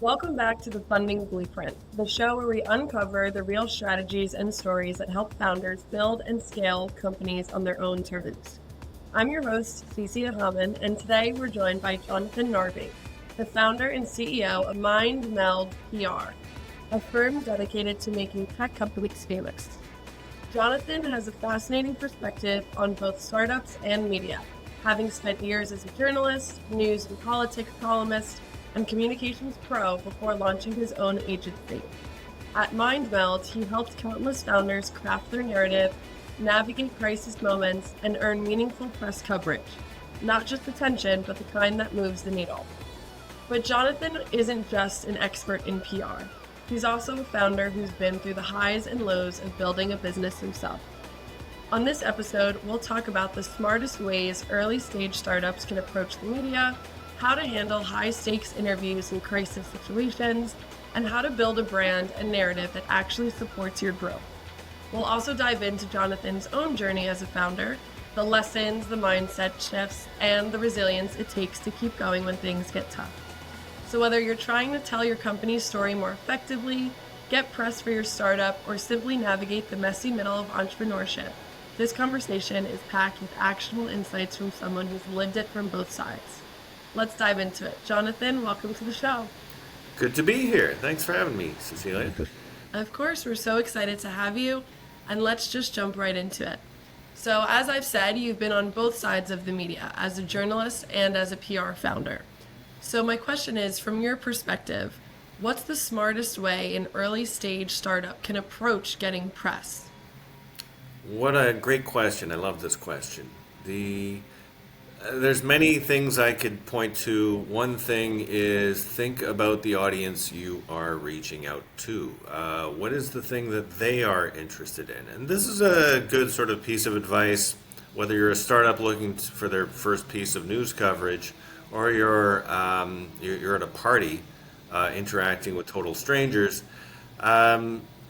Welcome back to the Funding Blueprint, the show where we uncover the real strategies and stories that help founders build and scale companies on their own terms. I'm your host, Cece Haman, and today we're joined by Jonathan Narvey, the founder and CEO of MindMeld PR, a firm dedicated to making tech companies famous. Jonathan has a fascinating perspective on both startups and media, having spent years as a journalist, news and politics columnist, and communications pro before launching his own agency. At MindMeld, he helped countless founders craft their narrative, navigate crisis moments, and earn meaningful press coverage. Not just attention, but the kind that moves the needle. But Jonathan isn't just an expert in PR. He's also a founder who's been through the highs and lows of building a business himself. On this episode, we'll talk about the smartest ways early-stage startups can approach the media, how to handle high-stakes interviews in crisis situations, and how to build a brand and narrative that actually supports your growth. We'll also dive into Jonathan's own journey as a founder, the lessons, the mindset shifts, and the resilience it takes to keep going when things get tough. So whether you're trying to tell your company's story more effectively, get press for your startup, or simply navigate the messy middle of entrepreneurship, this conversation is packed with actionable insights from someone who's lived it from both sides. Let's dive into it. Jonathan, welcome to the show. Good to be here. Thanks for having me, Cecilia. Of course, we're so excited to have you, and let's just jump right into it. So, as I've said, you've been on both sides of the media, as a journalist and as a PR founder. So my question is, from your perspective, what's the smartest way an early stage startup can approach getting press? What a great question. I love this question. There's many things I could point to. One thing is think about the audience you are reaching out to. What is the thing that they are interested in? And this is a good sort of piece of advice, whether you're a startup looking for their first piece of news coverage, or you're at a party interacting with total strangers.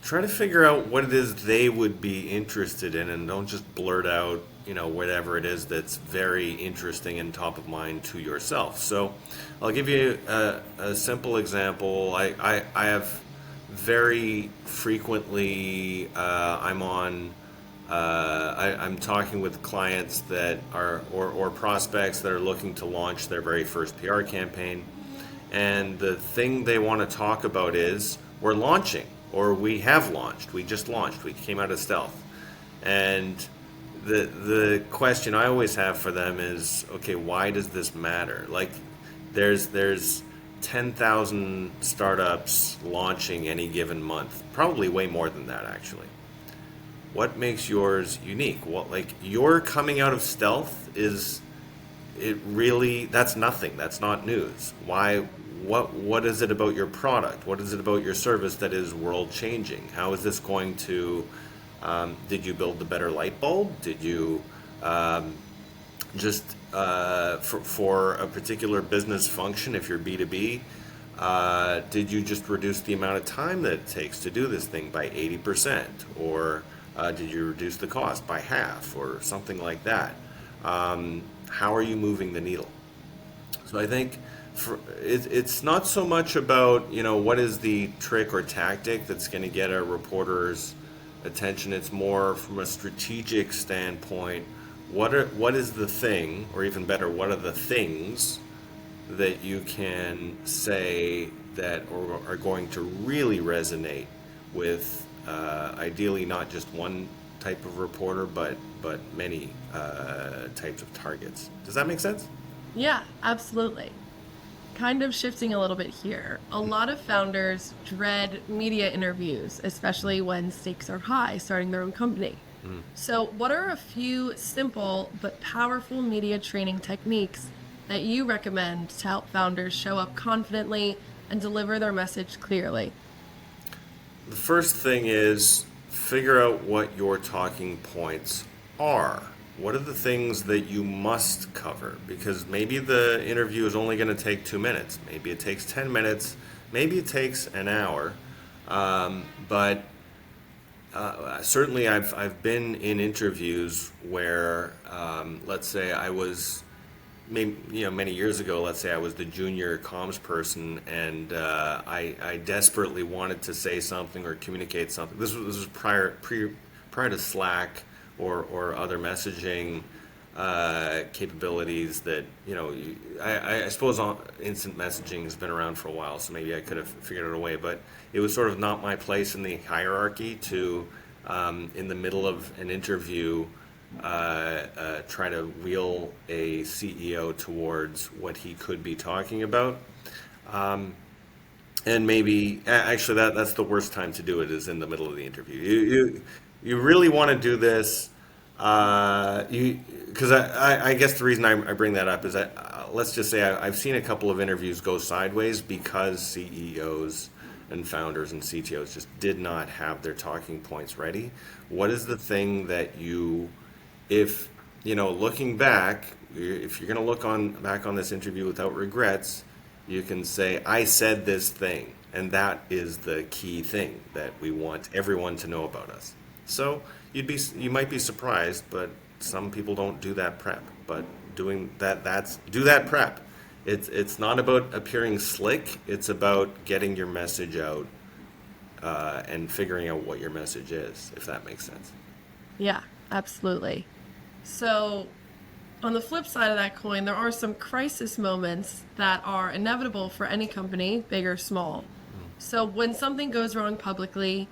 Try to figure out what it is they would be interested in, and don't just blurt out whatever it is that's very interesting and top of mind to yourself. So I'll give you a simple example. I have very frequently I'm talking with clients that are or prospects that are looking to launch their very first PR campaign, and the thing they want to talk about is we're launching, or we have launched, we just launched, we came out of stealth. And the question I always have for them is, okay, why does this matter? Like, there's 10,000 startups launching any given month, probably way more than that actually. What makes yours unique? Like, your coming out of stealth that's nothing. That's not news. Why? What is it about your product? What is it about your service that is world changing? How is this going to did you build the better light bulb? Did you for a particular business function, if you're B2B, did you just reduce the amount of time that it takes to do this thing by 80%? Or did you reduce the cost by half or something like that? How are you moving the needle? So I think it's not so much about what is the trick or tactic that's going to get a reporter's attention. It's more from a strategic standpoint. What is the thing, or even better, what are the things that you can say that are going to really resonate with ideally not just one type of reporter, but many types of targets. Does that make sense? Yeah, absolutely. Kind of shifting a little bit here. A lot of founders dread media interviews, especially when stakes are high starting their own company. So what are a few simple but powerful media training techniques that you recommend to help founders show up confidently and deliver their message clearly? The first thing is figure out what your talking points are. What are the things that you must cover? Because maybe the interview is only going to take 2 minutes. Maybe it takes 10 minutes. Maybe it takes an hour. But certainly I've been in interviews where, let's say I was maybe, many years ago, let's say I was the junior comms person, and I desperately wanted to say something or communicate something. This was prior to Slack or other messaging capabilities that, I suppose instant messaging has been around for a while, so maybe I could have figured out a way, but it was sort of not my place in the hierarchy to, in the middle of an interview, try to wheel a CEO towards what he could be talking about. And maybe, actually, that's the worst time to do it, is in the middle of the interview. You really want to do this, because I guess the reason I bring that up is that, let's just say I've seen a couple of interviews go sideways because CEOs and founders and CTOs just did not have their talking points ready. What is the thing that if looking back, if you're going to look back on this interview without regrets, you can say, I said this thing, and that is the key thing that we want everyone to know about us. So you might be surprised, but some people don't do that prep. But do that prep. It's not about appearing slick. It's about getting your message out and figuring out what your message is, if that makes sense. Yeah, absolutely. So, on the flip side of that coin, there are some crisis moments that are inevitable for any company, big or small. So, when something goes wrong publicly,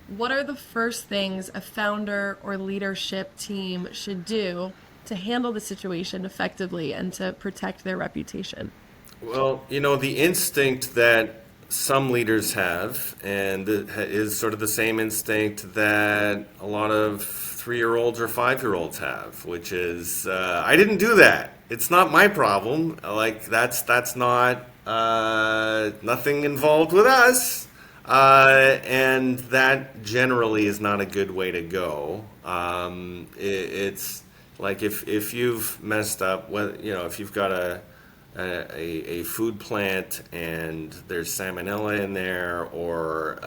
what are the first things a founder or leadership team should do to handle the situation effectively and to protect their reputation? Well, the instinct that some leaders have, and it is sort of the same instinct that a lot of 3-year-olds or 5-year-olds have, which is, I didn't do that. It's not my problem. Like, that's not nothing involved with us. And that generally is not a good way to go. It's like if you've messed up, if you've got a food plant and there's salmonella in there, or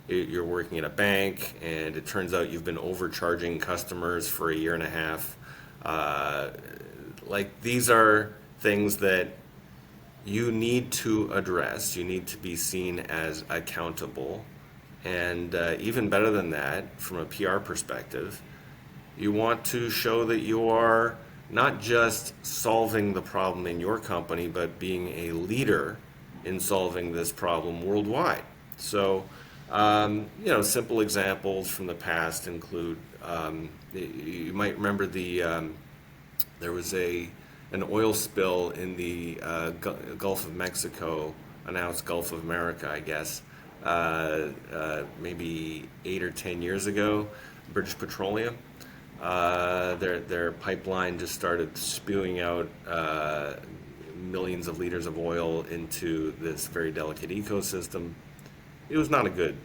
you're working at a bank and it turns out you've been overcharging customers for a year and a half. These are things that you need to address. You need to be seen as accountable. And even better than that, from a PR perspective, you want to show that you are not just solving the problem in your company, but being a leader in solving this problem worldwide. So, simple examples from the past include, you might remember there was an oil spill in the Gulf of Mexico, announced Gulf of America, I guess, maybe 8 or 10 years ago. British Petroleum, their pipeline just started spewing out millions of liters of oil into this very delicate ecosystem. It was not a good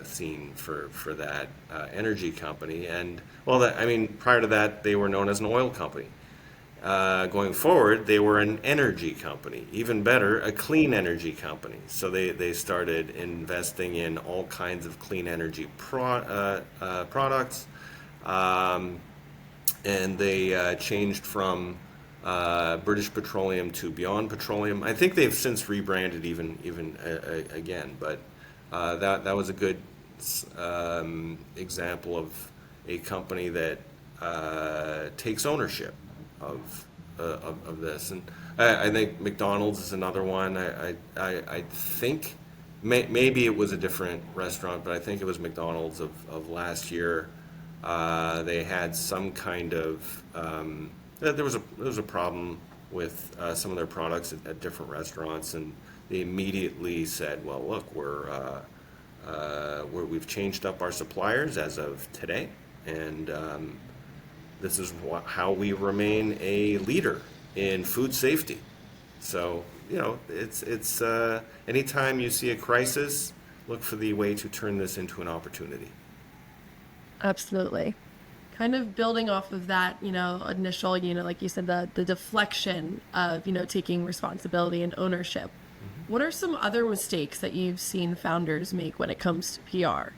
scene for that energy company. And prior to that, they were known as an oil company. Going forward, they were an energy company. Even better, a clean energy company. So they started investing in all kinds of clean energy products, and they changed from British Petroleum to Beyond Petroleum. I think they've since rebranded even again, but that was a good example of a company that takes ownership of this. And I think McDonald's is another one. I think maybe it was a different restaurant, but I think it was McDonald's of last year. They had some kind of there was a problem with some of their products at different restaurants, and they immediately said, "Well, look, we've changed up our suppliers as of today, and this is how we remain a leader in food safety." So it's anytime you see a crisis, look for the way to turn this into an opportunity. Absolutely. Kind of building off of that, initial, like you said, the deflection of, taking responsibility and ownership. Mm-hmm. What are some other mistakes that you've seen founders make when it comes to PR?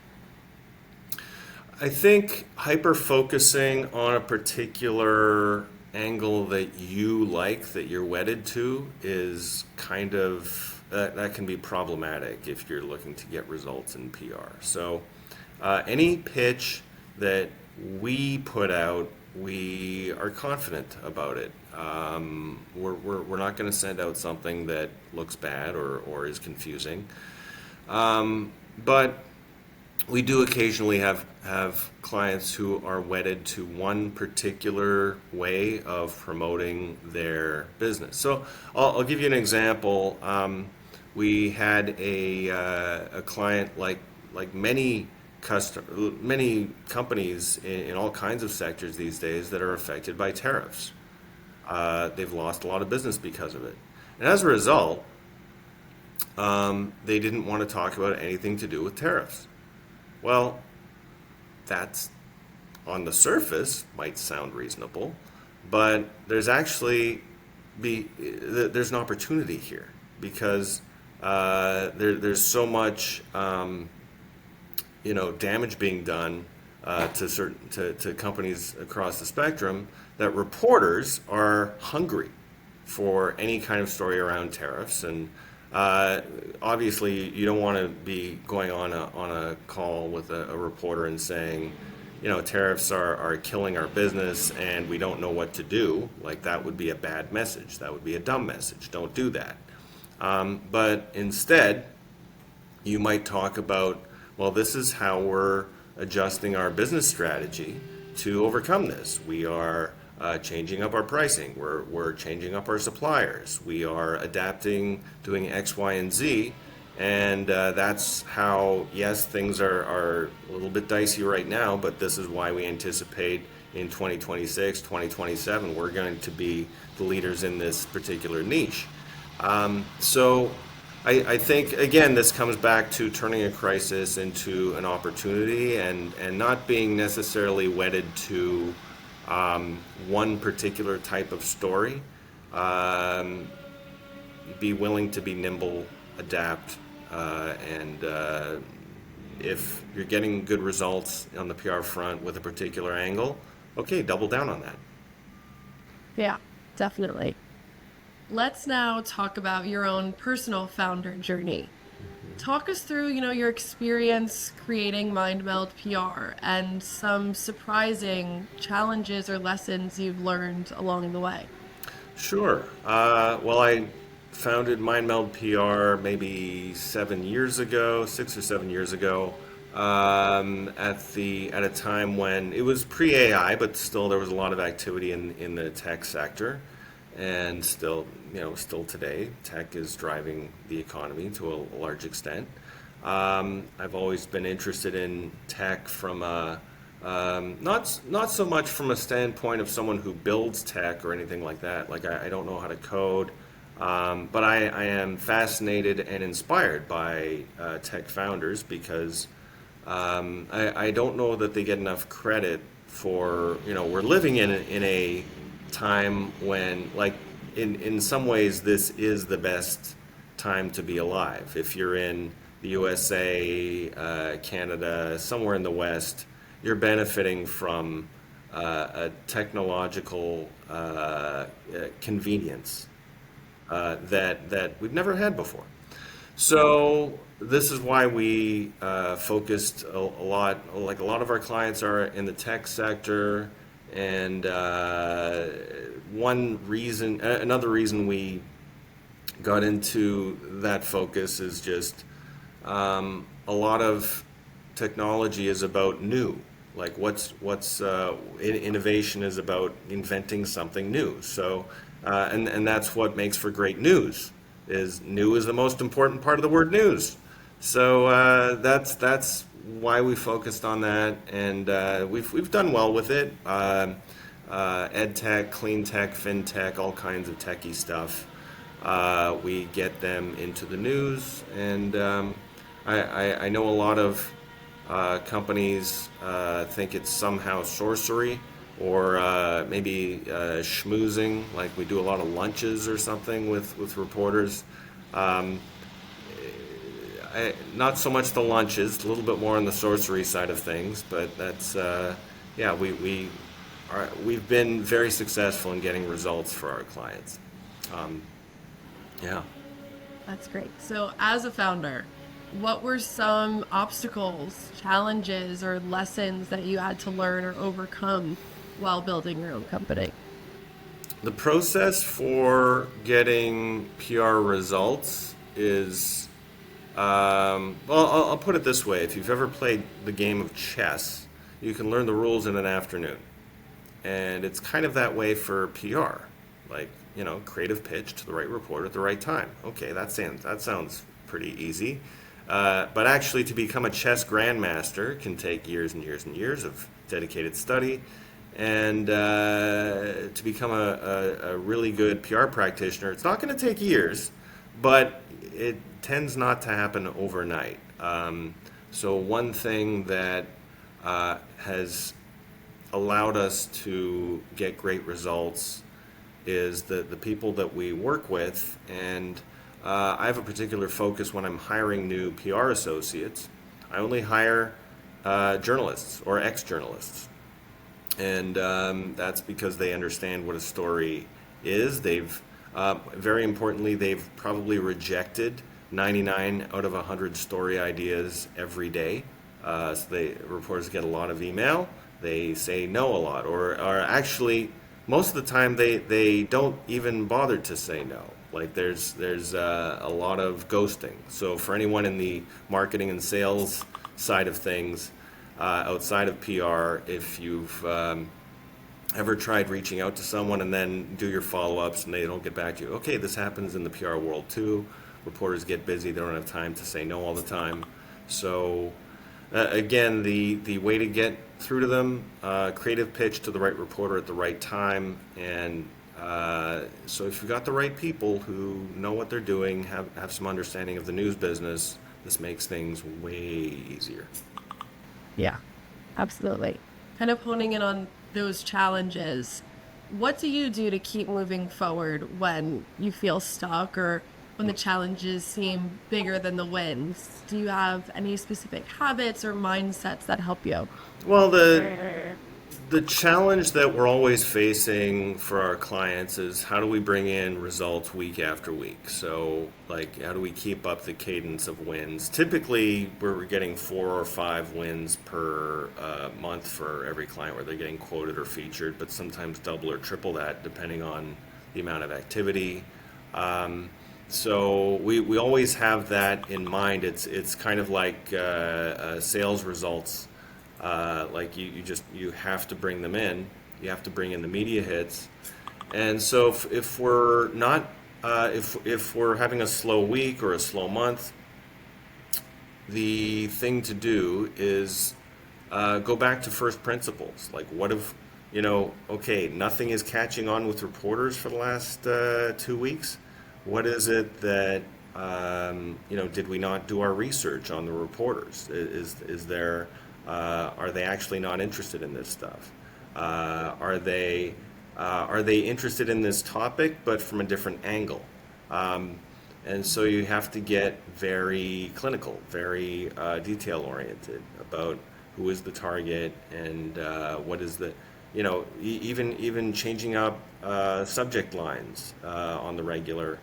I think hyper focusing on a particular angle that you like, that you're wedded to, is kind of that can be problematic if you're looking to get results in PR. So, any pitch that we put out, we are confident about it. We're not going to send out something that looks bad or is confusing. But we do occasionally have clients who are wedded to one particular way of promoting their business. So I'll give you an example. We had a client like many companies in all kinds of sectors these days that are affected by tariffs. They've lost a lot of business because of it, and as a result, they didn't want to talk about anything to do with tariffs. Well, that's on the surface might sound reasonable, but there's an opportunity here because there's so much damage being done to companies across the spectrum that reporters are hungry for any kind of story around tariffs. And obviously, you don't want to be going on a call with a reporter and saying, tariffs are killing our business and we don't know what to do. Like, that would be a bad message. That would be a dumb message. Don't do that. But instead, you might talk about, well, this is how we're adjusting our business strategy to overcome this. We are changing up our pricing. We're changing up our suppliers. We are adapting, doing X, Y, and Z. And that's how, yes, things are a little bit dicey right now, but this is why we anticipate in 2026, 2027, we're going to be the leaders in this particular niche. So I think, again, this comes back to turning a crisis into an opportunity and not being necessarily wedded to one particular type of story. Be willing to be nimble, adapt, and if you're getting good results on the PR front with a particular angle, okay, double down on that. Yeah, definitely. Let's now talk about your own personal founder journey. Talk us through, your experience creating MindMeld PR and some surprising challenges or lessons you've learned along the way. Sure. Well, I founded MindMeld PR maybe 6 or 7 years ago, at a time when it was pre-AI, but still there was a lot of activity in the tech sector, and still today, tech is driving the economy to a large extent. I've always been interested in tech from not so much from a standpoint of someone who builds tech or anything like that. Like, I don't know how to code, but I am fascinated and inspired by tech founders because I don't know that they get enough credit for, we're living in a time when, like, in some ways, this is the best time to be alive. If you're in the USA, Canada, somewhere in the West, you're benefiting from a technological convenience that we've never had before. So this is why we focused a lot. Like, a lot of our clients are in the tech sector, and another reason we got into that focus is just a lot of technology is about new. Like, innovation is about inventing something new. So, and that's what makes for great news. New is the most important part of the word news. So that's why we focused on that, and we've done well with it. Ed tech, clean tech, fintech, all kinds of techie stuff. We get them into the news, and I know a lot of companies think it's somehow sorcery or maybe schmoozing, like we do a lot of lunches or something with reporters. not so much the lunches, a little bit more on the sorcery side of things, but that's yeah, we've been very successful in getting results for our clients. Yeah. That's great. So, as a founder, what were some obstacles, challenges, or lessons that you had to learn or overcome while building your own company? The process for getting PR results is, well, I'll put it this way. If you've ever played the game of chess, you can learn the rules in an afternoon. And it's kind of that way for PR. Like, creative pitch to the right reporter at the right time. Okay, that sounds pretty easy. But actually, to become a chess grandmaster can take years and years and years of dedicated study. And to become a really good PR practitioner, it's not going to take years, but it tends not to happen overnight. So one thing that has allowed us to get great results is the people that we work with. And I have a particular focus when I'm hiring new PR associates. I only hire journalists or ex-journalists. And that's because they understand what a story is. Very importantly, they've probably rejected 99 out of 100 story ideas every day. So reporters get a lot of email. They say no a lot, or actually, most of the time they don't even bother to say no. Like there's a lot of ghosting. So for anyone in the marketing and sales side of things, outside of PR, if you've ever tried reaching out to someone and then do your follow-ups and they don't get back to you, okay, this happens in the PR world too. Reporters get busy, they don't have time to say no all the time. So again, the way to get through to them, creative pitch to the right reporter at the right time. And so if you've got the right people who know what they're doing, have some understanding of the news business, this makes things way easier. Yeah, absolutely. Kind of honing in on those challenges, what do you do to keep moving forward when you feel stuck or when the challenges seem bigger than the wins? Do you have any specific habits or mindsets that help you? Well, the challenge that we're always facing for our clients is how do we bring in results week after week? So, like, how do we keep up the cadence of wins? Typically, we're getting 4 or 5 wins per month for every client where they're getting quoted or featured, but sometimes double or triple that depending on the amount of activity. So we always have that in mind. It's kind of like sales results. Like you have to bring them in. You have to bring in the media hits. And so if we're not if we're having a slow week or a slow month, the thing to do is go back to first principles. Like what if okay, nothing is catching on with reporters for the last 2 weeks. What is it that did we not do our research on the reporters? Is there are they actually not interested in this stuff? Are they interested in this topic but from a different angle? And so you have to get very clinical, very detail oriented about who is the target and what is the even changing up subject lines on the regular.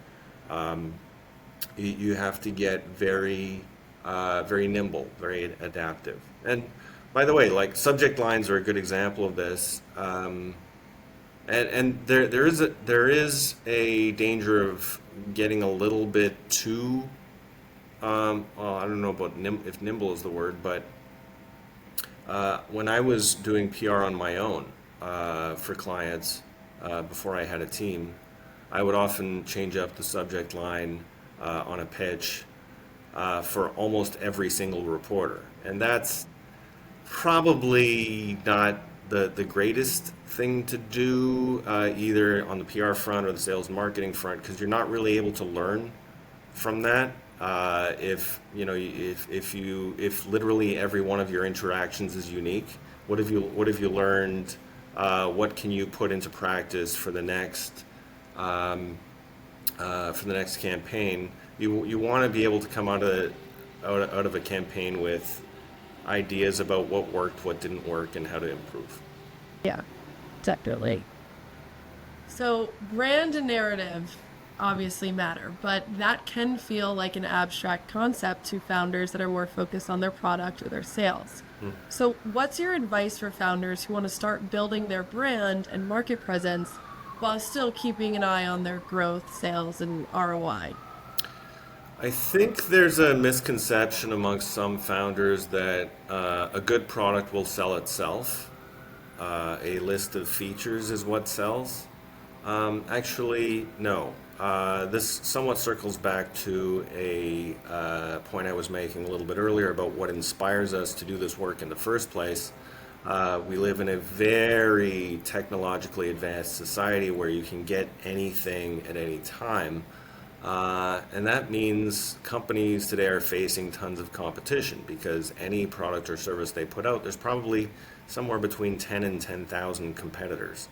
You have to get very nimble, very adaptive. And by the way, like subject lines are a good example of this. And there is a danger of getting a little bit too. Well, I don't know about if nimble is the word, but when I was doing PR on my own for clients before I had a team, I would often change up the subject line on a pitch for almost every single reporter. And that's probably not the greatest thing to do either on the PR front or the sales and marketing front, because you're not really able to learn from that. If literally every one of your interactions is unique, what have you learned? What can you put into practice for the next campaign? You want to be able to come out of out of a campaign with ideas about what worked, what didn't work, and how to improve. Yeah, definitely. So, brand and narrative obviously matter, but that can feel like an abstract concept to founders that are more focused on their product or their sales. So, what's your advice for founders who want to start building their brand and market presence while still keeping an eye on their growth, sales, and ROI? I think there's a misconception amongst some founders that a good product will sell itself. A list of features is what sells. Actually, no. This somewhat circles back to a point I was making a little bit earlier about what inspires us to do this work in the first place. We live in a very technologically advanced society where you can get anything at any time. And that means companies today are facing tons of competition because any product or service they put out, there's probably somewhere between 10 and 10,000 competitors.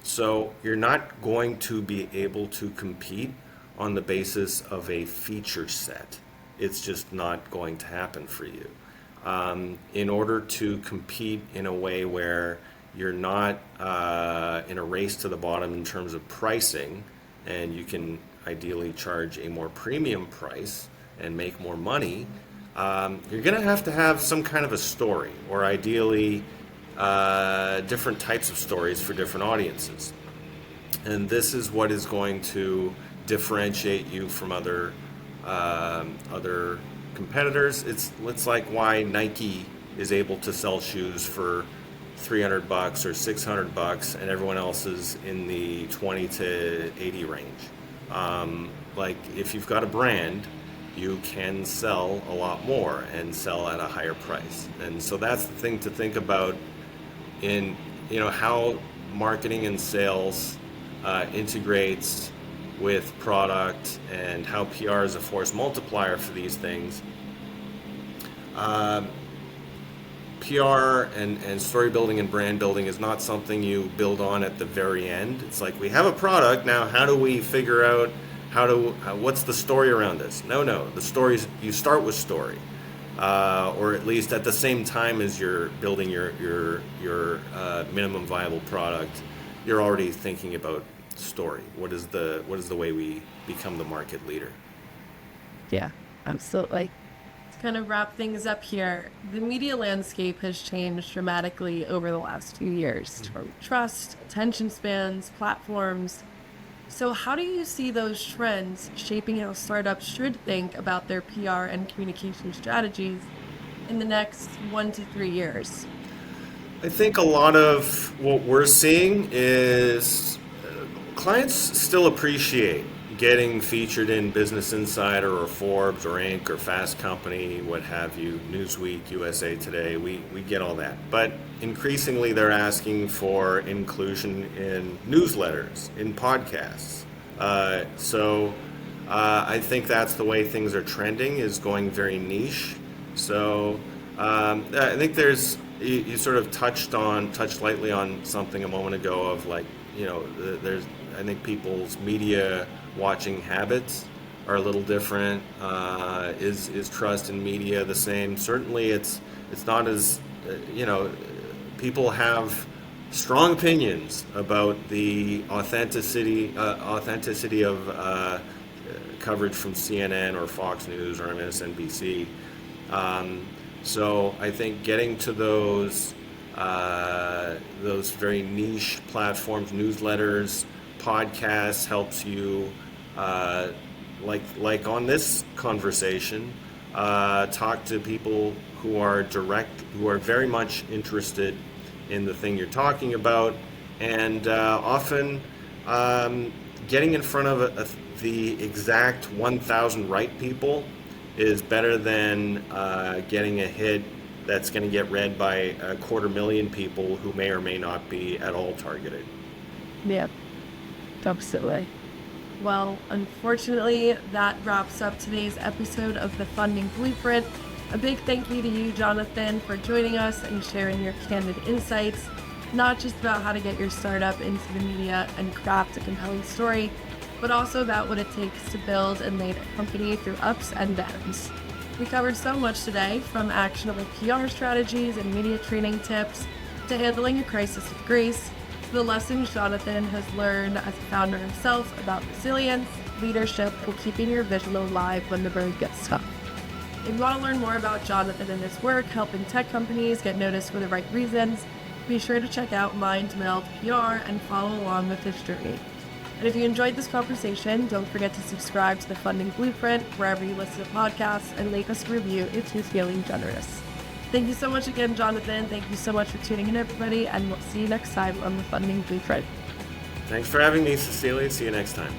So you're not going to be able to compete on the basis of a feature set. It's just not going to happen for you. In order to compete in a way where you're not in a race to the bottom in terms of pricing, and you can ideally charge a more premium price and make more money, you're going to have some kind of a story, or ideally different types of stories for different audiences. And this is what is going to differentiate you from other competitors. It's like why Nike is able to sell shoes for $300 or $600 and everyone else is in the 20 to 80 range. Like if you've got a brand, you can sell a lot more and sell at a higher price. And so that's the thing to think about in how marketing and sales integrates with product and how PR is a force multiplier for these things. PR and story building and brand building is not something you build on at the very end. It's like, we have a product, now how do we figure out what's the story around this? No, the stories, you start with story. Or at least at the same time as you're building your minimum viable product, you're already thinking about story. What is the way we become the market leader? Yeah, absolutely. To kind of wrap things up here, the media landscape has changed dramatically over the last few years, from trust, attention spans, platforms. So how do you see those trends shaping how startups should think about their PR and communication strategies in the next 1 to 3 years? I think a lot of what we're seeing is clients still appreciate getting featured in Business Insider or Forbes or Inc. or Fast Company, what have you, Newsweek, USA Today, we get all that. But increasingly they're asking for inclusion in newsletters, in podcasts. So I think that's the way things are trending, is going very niche. So I think you sort of touched lightly on something a moment ago of like, I think people's media watching habits are a little different. Is trust in media the same? Certainly it's not as, people have strong opinions about the authenticity of coverage from CNN or Fox News or MSNBC. So I think getting to those very niche platforms, newsletters, podcasts, helps you, like on this conversation, talk to people who are very much interested in the thing you're talking about, and often getting in front of the exact 1,000 right people is better than getting a hit that's going to get read by 250,000 people who may or may not be at all targeted. Yeah, absolutely. Well, unfortunately, that wraps up today's episode of the Funding Blueprint. A big thank you to you, Jonathan, for joining us and sharing your candid insights, not just about how to get your startup into the media and craft a compelling story, but also about what it takes to build and lead a company through ups and downs. We covered so much today, from actionable PR strategies and media training tips to handling a crisis with grace, to the lessons Jonathan has learned as a founder himself about resilience, leadership, and keeping your vision alive when the road gets tough. If you want to learn more about Jonathan and his work helping tech companies get noticed for the right reasons, be sure to check out MindMeld PR and follow along with his journey. And if you enjoyed this conversation, don't forget to subscribe to the Funding Blueprint wherever you listen to podcasts and leave us a review if you're feeling generous. Thank you so much again, Jonathan. Thank you so much for tuning in, everybody, and we'll see you next time on the Funding Blueprint. Thanks for having me, Cecilia. See you next time.